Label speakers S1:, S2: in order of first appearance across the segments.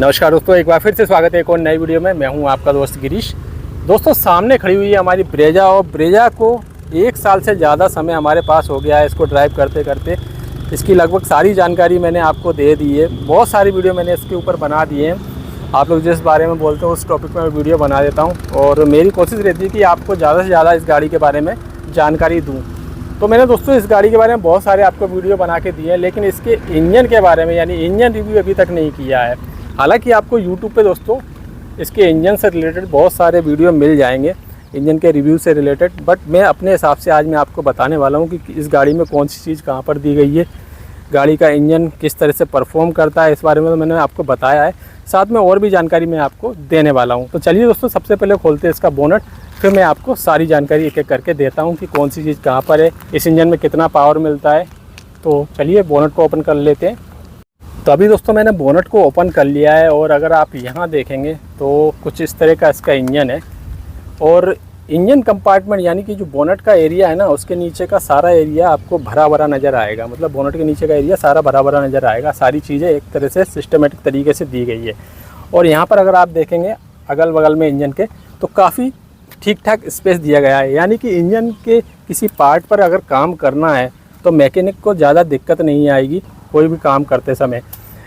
S1: नमस्कार दोस्तों, एक बार फिर से स्वागत है एक और नई वीडियो में। मैं हूं आपका दोस्त गिरीश। दोस्तों, सामने खड़ी हुई है हमारी ब्रेजा और ब्रेजा को 1 साल से ज़्यादा समय हमारे पास हो गया है इसको ड्राइव करते करते। इसकी लगभग सारी जानकारी मैंने आपको दे दी है, बहुत सारी वीडियो मैंने इसके ऊपर बना दिए हैं। आप लोग जिस बारे में बोलते हो उस टॉपिक में मैं वीडियो बना देता हूँ और मेरी कोशिश रहती है कि आपको ज़्यादा से ज़्यादा इस गाड़ी के बारे में जानकारी दूँ। तो मैंने दोस्तों इस गाड़ी के बारे में बहुत सारे आपको वीडियो बना के दिए हैं, लेकिन इसके इंजन के बारे में यानी इंजन रिव्यू अभी तक नहीं किया है। हालांकि आपको YouTube पे दोस्तों इसके इंजन से रिलेटेड बहुत सारे वीडियो मिल जाएंगे, इंजन के रिव्यू से रिलेटेड, बट मैं अपने हिसाब से आज मैं आपको बताने वाला हूँ कि इस गाड़ी में कौन सी चीज़ कहाँ पर दी गई है, गाड़ी का इंजन किस तरह से परफॉर्म करता है, इस बारे में तो मैंने आपको बताया है। साथ में और भी जानकारी मैं आपको देने वाला हूँ। तो चलिए दोस्तों, सबसे पहले खोलते हैं इसका बोनट, फिर मैं आपको सारी जानकारी एक एक करके देता हूँ कि कौन सी चीज़ कहाँ पर है, इस इंजन में कितना पावर मिलता है। तो चलिए बोनट को ओपन कर लेते हैं। तो अभी दोस्तों मैंने बोनट को ओपन कर लिया है और अगर आप यहाँ देखेंगे तो कुछ इस तरह का इसका इंजन है और इंजन कंपार्टमेंट यानी कि जो बोनट का एरिया है ना, उसके नीचे का सारा एरिया आपको भरा भरा नज़र आएगा। मतलब बोनट के नीचे का एरिया सारा भरा भरा नज़र आएगा। सारी चीज़ें एक तरह से सिस्टमेटिक तरीके से दी गई है और यहाँ पर अगर आप देखेंगे अगल बगल में इंजन के तो काफ़ी ठीक ठाक स्पेस दिया गया है। यानी कि इंजन के किसी पार्ट पर अगर काम करना है तो मैकेनिक को ज़्यादा दिक्कत नहीं आएगी कोई भी काम करते समय।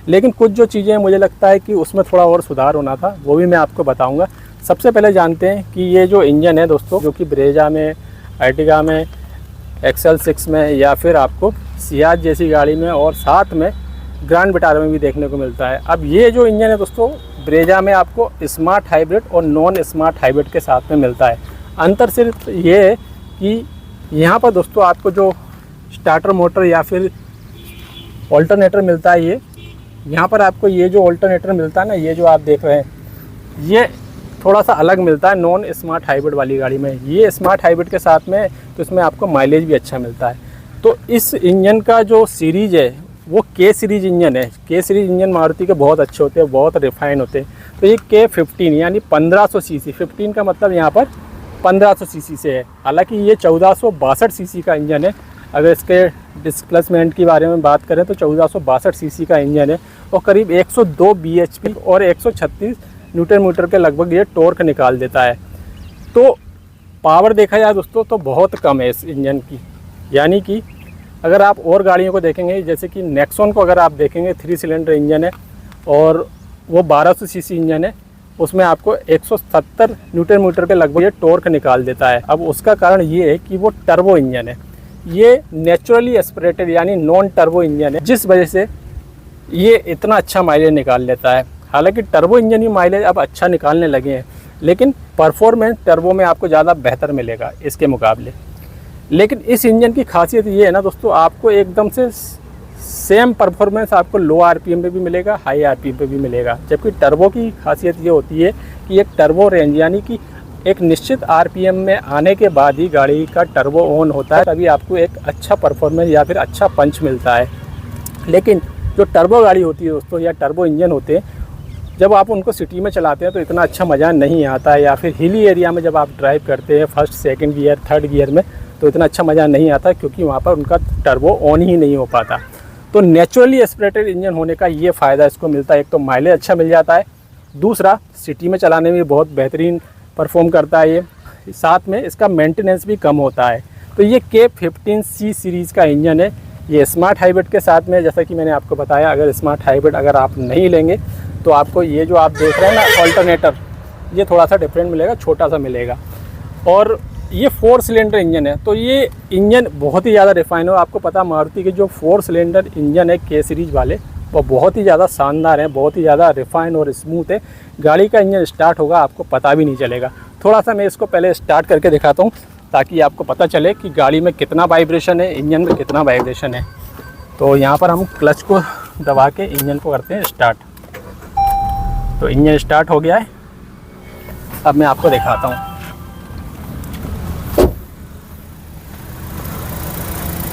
S1: लेकिन कुछ जो चीज़ें मुझे लगता है कि उसमें थोड़ा और सुधार होना था, वो भी मैं आपको बताऊंगा। सबसे पहले जानते हैं कि ये जो इंजन है दोस्तों, जो कि ब्रेजा में, अर्टिगा में, XL6 में या फिर आपको सियाज जैसी गाड़ी में और साथ में ग्रैंड विटारा में भी देखने को मिलता है। अब ये जो इंजन है दोस्तों, ब्रेजा में आपको स्मार्ट हाइब्रिड और नॉन स्मार्ट हाइब्रिड के साथ में मिलता है। अंतर सिर्फ ये है कि यहाँ पर दोस्तों आपको जो स्टार्टर मोटर या फिर ऑल्टरनेटर मिलता है, ये यहाँ पर आपको ये जो ऑल्टरनेटर मिलता है ना, ये जो आप देख रहे हैं, ये थोड़ा सा अलग मिलता है नॉन स्मार्ट हाइब्रिड वाली गाड़ी में। ये स्मार्ट हाइब्रिड के साथ में तो इसमें आपको माइलेज भी अच्छा मिलता है। तो इस इंजन का जो सीरीज़ है वो K सीरीज़ इंजन है। K सीरीज़ इंजन मारुति के बहुत अच्छे होते हैं, बहुत रिफाइन होते हैं। तो ये K15 यानी 1500 सीसी, 15 का मतलब यहाँ पर 1500 सीसी से है। हालाँकि ये 1462 सीसी का इंजन है। अगर इसके डिस्प्लेसमेंट के बारे में बात करें तो 1462 सीसी का इंजन है और करीब 102 bhp और 136 न्यूटन मीटर के लगभग ये टॉर्क निकाल देता है। तो पावर देखा जाए दोस्तों तो बहुत कम है इस इंजन की। यानी कि अगर आप और गाड़ियों को देखेंगे, जैसे कि नेक्सॉन को अगर आप देखेंगे, 3 सिलेंडर इंजन है और वो 1200 सीसी इंजन है, उसमें आपको 170 न्यूटन मीटर के लगभग ये टॉर्क निकाल देता है। अब उसका कारण ये है कि वो टर्बो इंजन है, ये नेचुरली एस्पिरेटेड यानी नॉन टर्बो इंजन है, जिस वजह से ये इतना अच्छा माइलेज निकाल लेता है। हालांकि टर्बो इंजन ही माइलेज अब अच्छा निकालने लगे हैं, लेकिन परफॉर्मेंस टर्बो में आपको ज़्यादा बेहतर मिलेगा इसके मुकाबले। लेकिन इस इंजन की खासियत ये है ना दोस्तों, आपको एकदम से सेम परफॉर्मेंस आपको लो आरपीएम पे भी मिलेगा, हाई आरपीएम पे भी मिलेगा। जबकि टर्बो की खासियत ये होती है कि एक टर्बो रेंज यानी कि एक निश्चित आरपीएम में आने के बाद ही गाड़ी का टर्बो ऑन होता है, तभी आपको एक अच्छा परफॉर्मेंस या फिर अच्छा पंच मिलता है। लेकिन जो टर्बो गाड़ी होती है दोस्तों या टर्बो इंजन होते हैं, जब आप उनको सिटी में चलाते हैं तो इतना अच्छा मज़ा नहीं आता है, या फिर हिली एरिया में जब आप ड्राइव करते हैं first, second gear, third gear में, तो इतना अच्छा मज़ा नहीं आता क्योंकि वहाँ पर उनका टर्बो ऑन ही नहीं हो पाता। तो नेचुरली एस्पिरेटेड इंजन होने का ये फ़ायदा इसको मिलता है। एक तो माइलेज अच्छा मिल जाता है, दूसरा सिटी में चलाने में बहुत बेहतरीन परफॉर्म करता है ये, साथ में इसका मेंटेनेंस भी कम होता है। तो ये K15C सीरीज़ का इंजन है। ये स्मार्ट हाइब्रिड के साथ में, जैसा कि मैंने आपको बताया, अगर स्मार्ट हाइब्रिड अगर आप नहीं लेंगे तो आपको ये जो आप देख रहे हैं ना ऑल्टरनेटर, ये थोड़ा सा डिफरेंट मिलेगा, छोटा सा मिलेगा। और ये 4 सिलेंडर इंजन है, तो ये इंजन बहुत ही ज़्यादा रिफाइन हो। आपको पता मारुति के जो 4 सिलेंडर इंजन है K सीरीज़ वाले, वो बहुत ही ज़्यादा शानदार है, बहुत ही ज़्यादा रिफाइन और स्मूथ है। गाड़ी का इंजन स्टार्ट होगा आपको पता भी नहीं चलेगा। थोड़ा सा मैं इसको पहले स्टार्ट करके दिखाता हूँ ताकि आपको पता चले कि गाड़ी में कितना वाइब्रेशन है, इंजन में कितना वाइब्रेशन है। तो यहाँ पर हम क्लच को दबा के इंजन को करते हैं स्टार्ट। तो इंजन स्टार्ट हो गया है। अब मैं आपको दिखाता हूँ।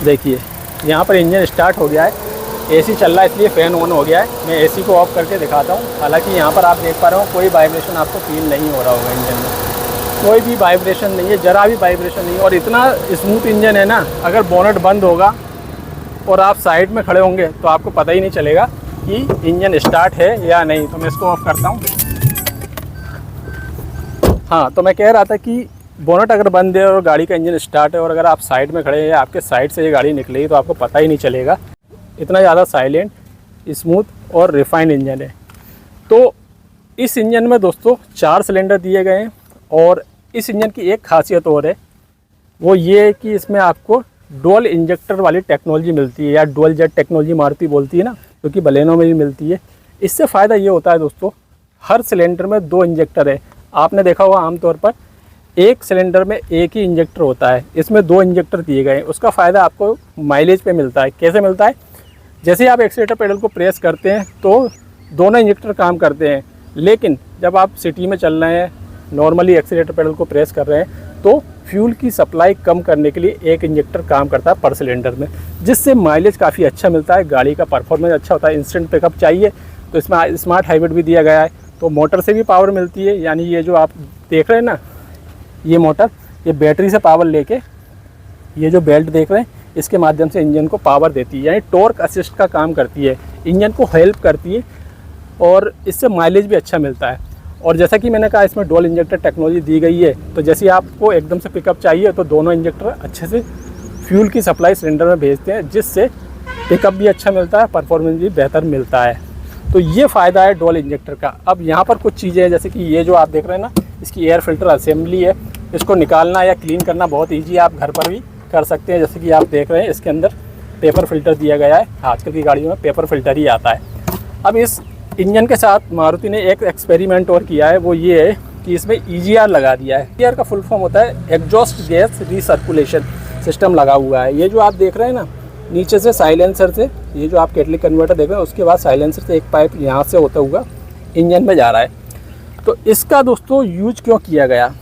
S1: देखिए यहाँ पर इंजन स्टार्ट हो गया है। एसी चल रहा है इसलिए फ़ैन ऑन हो गया है। मैं एसी को ऑफ करके दिखाता हूँ। हालांकि यहाँ पर आप देख पा रहे हो कोई वाइब्रेशन आपको फील नहीं हो रहा होगा इंजन में, कोई भी वाइब्रेशन नहीं है, ज़रा भी वाइब्रेशन नहीं है। और इतना स्मूथ इंजन है ना, अगर बोनट बंद होगा और आप साइड में खड़े होंगे तो आपको पता ही नहीं चलेगा कि इंजन स्टार्ट है या नहीं। तो मैं इसको ऑफ करता हूँ। हाँ, तो मैं कह रहा था कि बोनट अगर बंद है और गाड़ी का इंजन स्टार्ट है और अगर आप साइड में खड़े हैं या आपके साइड से ये गाड़ी निकलेगी तो आपको पता ही नहीं चलेगा। इतना ज़्यादा साइलेंट, स्मूथ और रिफाइंड इंजन है। तो इस इंजन में दोस्तों 4 सिलेंडर दिए गए हैं और इस इंजन की एक खासियत और है, वो ये है कि इसमें आपको डुअल इंजेक्टर वाली टेक्नोलॉजी मिलती है या डुअल जेट टेक्नोलॉजी मारुति बोलती है ना, क्योंकि बलेनो में भी मिलती है। इससे फ़ायदा ये होता है दोस्तों, हर सिलेंडर में 2 इंजेक्टर है। आपने देखा होगा आमतौर पर एक सिलेंडर में एक ही इंजेक्टर होता है, इसमें 2 इंजेक्टर दिए गए हैं। उसका फ़ायदा आपको माइलेज पे मिलता है। कैसे मिलता है? जैसे ही आप एक्सीलेटर पेडल को प्रेस करते हैं तो दोनों इंजेक्टर काम करते हैं, लेकिन जब आप सिटी में चल रहे हैं, नॉर्मली एक्सीलेटर पेडल को प्रेस कर रहे हैं, तो फ्यूल की सप्लाई कम करने के लिए एक इंजेक्टर काम करता है पर सिलेंडर में, जिससे माइलेज काफ़ी अच्छा मिलता है, गाड़ी का परफॉर्मेंस अच्छा होता है। इंस्टेंट पिकअप चाहिए तो इसमें स्मार्ट हाइब्रिड भी दिया गया है, तो मोटर से भी पावर मिलती है। यानी ये जो आप देख रहे हैं ना, ये मोटर, ये बैटरी से पावर लेके ये जो बेल्ट देख रहे हैं इसके माध्यम से इंजन को पावर देती है, यानी टॉर्क असिस्ट का काम करती है, इंजन को हेल्प करती है और इससे माइलेज भी अच्छा मिलता है। और जैसा कि मैंने कहा, इसमें डुअल इंजेक्टर टेक्नोलॉजी दी गई है, तो जैसे आपको एकदम से पिकअप चाहिए तो दोनों इंजेक्टर अच्छे से फ्यूल की सप्लाई सिलेंडर में भेजते हैं, जिससे पिकअप भी अच्छा मिलता है, परफॉर्मेंस भी बेहतर मिलता है। तो ये फ़ायदा है डुअल इंजेक्टर का। अब यहाँ पर कुछ चीज़ें हैं, जैसे कि ये जो आप देख रहे हैं ना, इसकी एयर फिल्टर असेंबली है। इसको निकालना या क्लीन करना बहुत ईजी है, आप घर पर भी कर सकते हैं। जैसे कि आप देख रहे हैं इसके अंदर पेपर फिल्टर दिया गया है, आजकल की गाड़ियों में पेपर फिल्टर ही आता है। अब इस इंजन के साथ मारुति ने एक एक्सपेरिमेंट और किया है, वो ये है कि इसमें EGR लगा दिया है। EGR का फुल फॉर्म होता है एग्जॉस्ट गैस रिसर्कुलेशन सिस्टम लगा हुआ है। ये जो आप देख रहे हैं ना, नीचे से साइलेंसर से, ये जो आप कैटलिक कन्वर्टर देख रहे हैं, उसके बाद साइलेंसर से एक पाइप यहाँ से होता हुआ इंजन में जा रहा है। तो इसका दोस्तों यूज क्यों किया गया?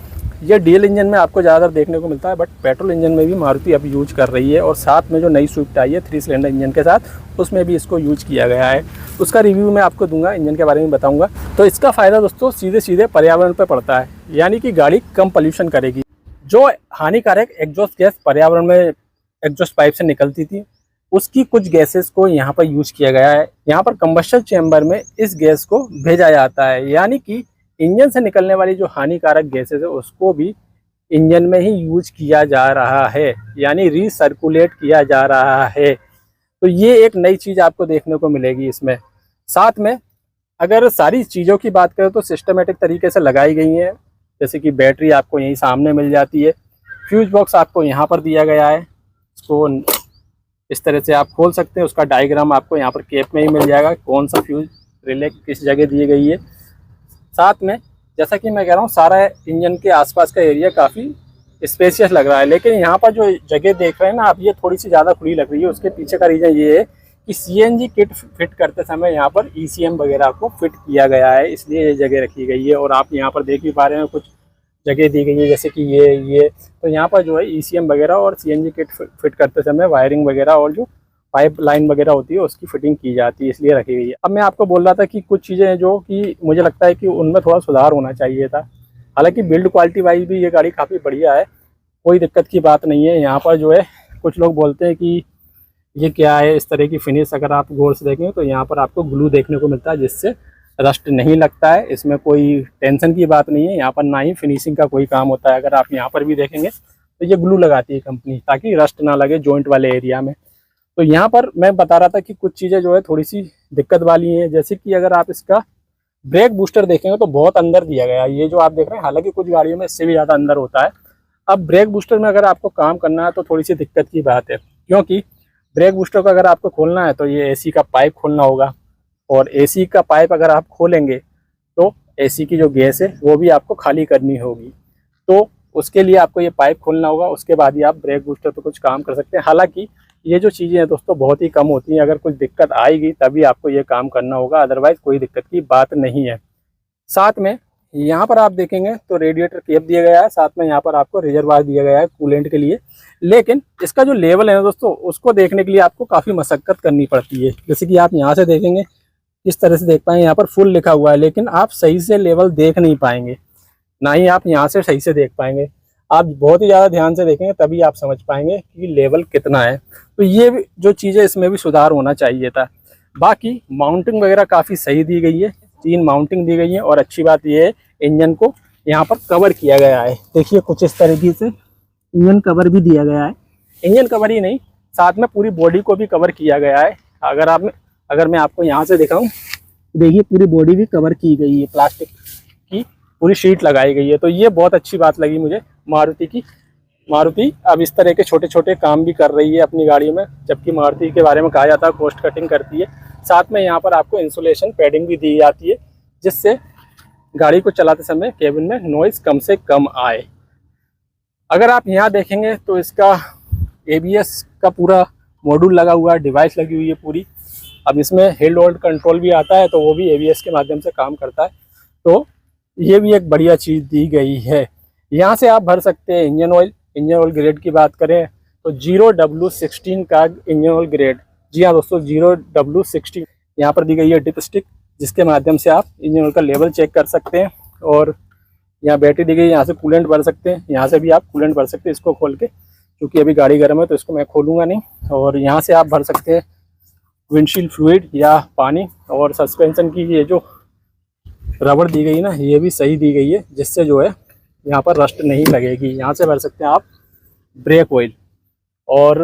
S1: ये डीजल इंजन में आपको ज़्यादातर देखने को मिलता है, बट पेट्रोल इंजन में भी मारुति अब यूज कर रही है। और साथ में जो नई स्विफ्ट आई है 3 सिलेंडर इंजन के साथ, उसमें भी इसको यूज किया गया है। उसका रिव्यू मैं आपको दूंगा, इंजन के बारे में बताऊंगा। तो इसका फ़ायदा दोस्तों सीधे सीधे पर्यावरण पर पड़ता है, यानी कि गाड़ी कम पॉल्यूशन करेगी। जो हानिकारक एग्जॉस्ट गैस पर्यावरण में एग्जॉस्ट पाइप से निकलती थी, उसकी कुछ गैसेस को यहाँ पर यूज किया गया है। यहाँ पर कंबस्शन चैम्बर में इस गैस को भेजा जाता है, यानी कि इंजन से निकलने वाली जो हानिकारक गैसेस है उसको भी इंजन में ही यूज किया जा रहा है, यानी रीसर्कुलेट किया जा रहा है। तो ये एक नई चीज़ आपको देखने को मिलेगी इसमें। साथ में अगर सारी चीज़ों की बात करें तो सिस्टमेटिक तरीके से लगाई गई हैं, जैसे कि बैटरी आपको यहीं सामने मिल जाती है, फ्यूज बॉक्स आपको यहाँ पर दिया गया है, इसको इस तरह से आप खोल सकते हैं। उसका डायग्राम आपको यहाँ पर कैप में ही मिल जाएगा, कौन सा फ्यूज रिले किस जगह दी गई है। साथ में जैसा कि मैं कह रहा हूँ, सारा इंजन के आसपास का एरिया काफ़ी स्पेशियस लग रहा है, लेकिन यहाँ पर जो जगह देख रहे हैं ना आप, ये थोड़ी सी ज़्यादा खुली लग रही है। उसके पीछे का रीज़न ये है कि CNG किट फिट करते समय यहाँ पर ECM वगैरह को फिट किया गया है, इसलिए ये जगह रखी गई है। और आप यहाँ पर देख भी पा रहे हैं कुछ जगह दी गई है, जैसे कि ये तो यहाँ पर जो है ECM वगैरह और CNG किट फिट करते समय वायरिंग वगैरह और जो पाइप लाइन वगैरह होती है उसकी फिटिंग की जाती है, इसलिए रखी गई है। अब मैं आपको बोल रहा था कि कुछ चीज़ें जो कि मुझे लगता है कि उनमें थोड़ा सुधार होना चाहिए था। हालांकि बिल्ड क्वालिटी वाइज भी ये गाड़ी काफ़ी बढ़िया है, कोई दिक्कत की बात नहीं है। यहाँ पर जो है कुछ लोग बोलते हैं कि ये क्या है इस तरह की फिनिश, अगर आप गौर से देखें तो यहाँ पर आपको ग्लू देखने को मिलता है, जिससे रस्ट नहीं लगता है। इसमें कोई टेंशन की बात नहीं है, यहाँ पर ना ही फिनिशिंग का कोई काम होता है। अगर आप यहाँ पर भी देखेंगे तो ये ग्लू लगाती है कंपनी, ताकि रस्ट ना लगे जॉइंट वाले एरिया में। तो यहाँ पर मैं बता रहा था कि कुछ चीज़ें जो है थोड़ी सी दिक्कत वाली हैं, जैसे कि अगर आप इसका ब्रेक बूस्टर देखेंगे तो बहुत अंदर दिया गया है। ये जो आप देख रहे हैं, हालांकि कुछ गाड़ियों में इससे भी ज़्यादा अंदर होता है। अब ब्रेक बूस्टर में अगर आपको काम करना है तो थोड़ी सी दिक्कत की बात है, क्योंकि ब्रेक बूस्टर को अगर आपको खोलना है तो ये AC का पाइप खोलना होगा, और AC का पाइप अगर आप खोलेंगे तो AC की जो गैस है वो भी आपको खाली करनी होगी। तो उसके लिए आपको ये पाइप खोलना होगा, उसके बाद ही आप ब्रेक बूस्टर पर कुछ काम कर सकते हैं। हालांकि ये जो चीज़ें हैं दोस्तों बहुत ही कम होती हैं, अगर कुछ दिक्कत आएगी तभी आपको ये काम करना होगा, अदरवाइज़ कोई दिक्कत की बात नहीं है। साथ में यहाँ पर आप देखेंगे तो रेडिएटर केप दिया गया है, साथ में यहाँ पर आपको रिजर्वायर दिया गया है कूलेंट के लिए। लेकिन इसका जो लेवल है ना दोस्तों, उसको देखने के लिए आपको काफ़ी मशक्कत करनी पड़ती है। जैसे कि आप यहाँ से देखेंगे, इस तरह से देख पाएंगे, यहाँ पर फुल लिखा हुआ है, लेकिन आप सही से लेवल देख नहीं पाएंगे, ना ही आप यहाँ से सही से देख पाएंगे। आप बहुत ही ज़्यादा ध्यान से देखेंगे तभी आप समझ पाएंगे कि लेवल कितना है। तो ये जो चीज़ें, इसमें भी सुधार होना चाहिए था। बाकी माउंटिंग वगैरह काफ़ी सही दी गई है, 3 माउंटिंग दी गई है। और अच्छी बात यह है इंजन को यहाँ पर कवर किया गया है, देखिए कुछ इस तरीके से इंजन कवर भी दिया गया है। इंजन कवर ही नहीं, साथ में पूरी बॉडी को भी कवर किया गया है। अगर मैं आपको यहाँ से दिखाऊं, देखिए पूरी बॉडी भी कवर की गई है, प्लास्टिक की पूरी शीट लगाई गई है। तो ये बहुत अच्छी बात लगी मुझे मारुति की। मारुति अब इस तरह के छोटे छोटे काम भी कर रही है अपनी गाड़ी में, जबकि मारुति के बारे में कहा जाता है कॉस्ट कटिंग करती है। साथ में यहाँ पर आपको इंसुलेशन पैडिंग भी दी जाती है, जिससे गाड़ी को चलाते समय केबिन में नॉइज़ कम से कम आए। अगर आप यहाँ देखेंगे तो इसका ABS का पूरा मॉड्यूल लगा हुआ है, डिवाइस लगी हुई है पूरी। अब इसमें हिल होल्ड कंट्रोल भी आता है, तो वो भी ABS के माध्यम से काम करता है। तो ये भी एक बढ़िया चीज़ दी गई है। यहाँ से आप भर सकते हैं engine oil. Engine oil grade की बात करें तो 0W16 का इंजन ऑयल ग्रेड, जी हाँ दोस्तों 0W16 यहाँ पर दी गई है डिप स्टिक, जिसके माध्यम से आप इंजन ऑयल का लेवल चेक कर सकते हैं। और यहाँ बैटरी दी गई है, यहाँ से कूलेंट भर सकते हैं, यहाँ से भी आप कूलेंट भर सकते हैं इसको खोल के, क्योंकि अभी गाड़ी गर्म है तो इसको मैं खोलूँगा नहीं। और यहाँ से आप भर सकते हैं विंडशील्ड फ्लूइड या पानी। और सस्पेंशन की ये जो रबड़ दी गई ना, ये भी सही दी गई है, जिससे जो है यहाँ पर रस्ट नहीं लगेगी। यहाँ से भर सकते हैं आप ब्रेक ऑयल। और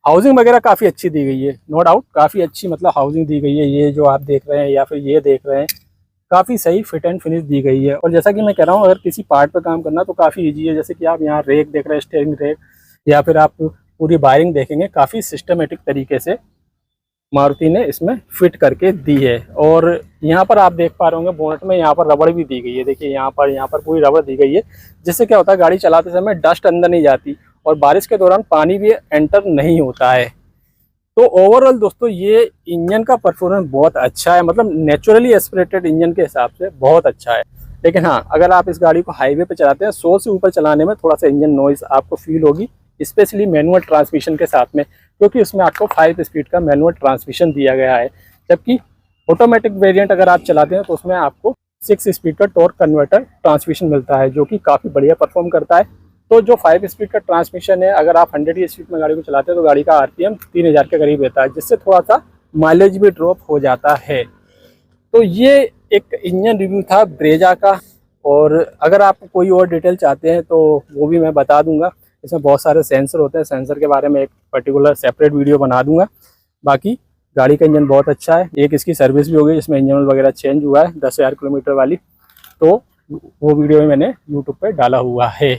S1: हाउसिंग वगैरह काफ़ी अच्छी दी गई है, नो डाउट काफ़ी अच्छी मतलब हाउसिंग दी गई है। ये जो आप देख रहे हैं या फिर ये देख रहे हैं, काफ़ी सही फिट एंड फिनिश दी गई है। और जैसा कि मैं कह रहा हूँ, अगर किसी पार्ट पर काम करना तो काफ़ी ईजी है। जैसे कि आप यहाँ रेक देख रहे हैं, स्टीयरिंग रेक, या फिर आप पूरी वायरिंग देखेंगे, काफ़ी सिस्टमेटिक तरीके से मारुति ने इसमें फिट करके दी है। और यहाँ पर आप देख पा रहे होंगे बोनट में यहाँ पर रबड़ भी दी गई है, देखिए यहाँ पर पूरी रबड़ दी गई है, जिससे क्या होता है गाड़ी चलाते समय डस्ट अंदर नहीं जाती और बारिश के दौरान पानी भी एंटर नहीं होता है। तो ओवरऑल दोस्तों ये इंजन का परफॉर्मेंस बहुत अच्छा है, मतलब नेचुरली एस्पिरेटेड इंजन के हिसाब से बहुत अच्छा है। लेकिन हाँ, अगर आप इस गाड़ी को हाईवे पे चलाते हैं 100 से ऊपर चलाने में थोड़ा सा इंजन नॉइज़ आपको फील होगी, स्पेशली मैनुअल ट्रांसमिशन के साथ में, क्योंकि उसमें आपको 5 स्पीड का मैनुअल ट्रांसमिशन दिया गया है। जबकि ऑटोमेटिक वेरिएंट अगर आप चलाते हैं तो उसमें आपको 6 स्पीड का टॉर्क कन्वर्टर ट्रांसमिशन मिलता है, जो कि काफ़ी बढ़िया परफॉर्म करता है। तो जो 5 स्पीड का ट्रांसमिशन है, अगर आप 100 की स्पीड में गाड़ी को चलाते हैं तो गाड़ी का RPM 3000 के करीब रहता है, जिससे थोड़ा सा माइलेज भी ड्रॉप हो जाता है। तो ये एक इंजन रिव्यू था ब्रेजा का। और अगर आप कोई और डिटेल चाहते हैं तो वो भी मैं बता दूंगा। इसमें बहुत सारे सेंसर होते हैं, सेंसर के बारे में एक पर्टिकुलर सेपरेट वीडियो बना दूंगा। बाकी गाड़ी का इंजन बहुत अच्छा है। एक इसकी सर्विस भी हो गई जिसमें इंजन वगैरह चेंज हुआ है 10,000 किलोमीटर वाली, तो वो वीडियो भी मैंने यूट्यूब पर डाला हुआ है।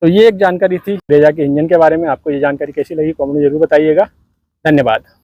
S1: तो ये एक जानकारी थी ब्रेजा के इंजन के बारे में। आपको ये जानकारी कैसी लगी कमेंट में जरूर बताइएगा। धन्यवाद।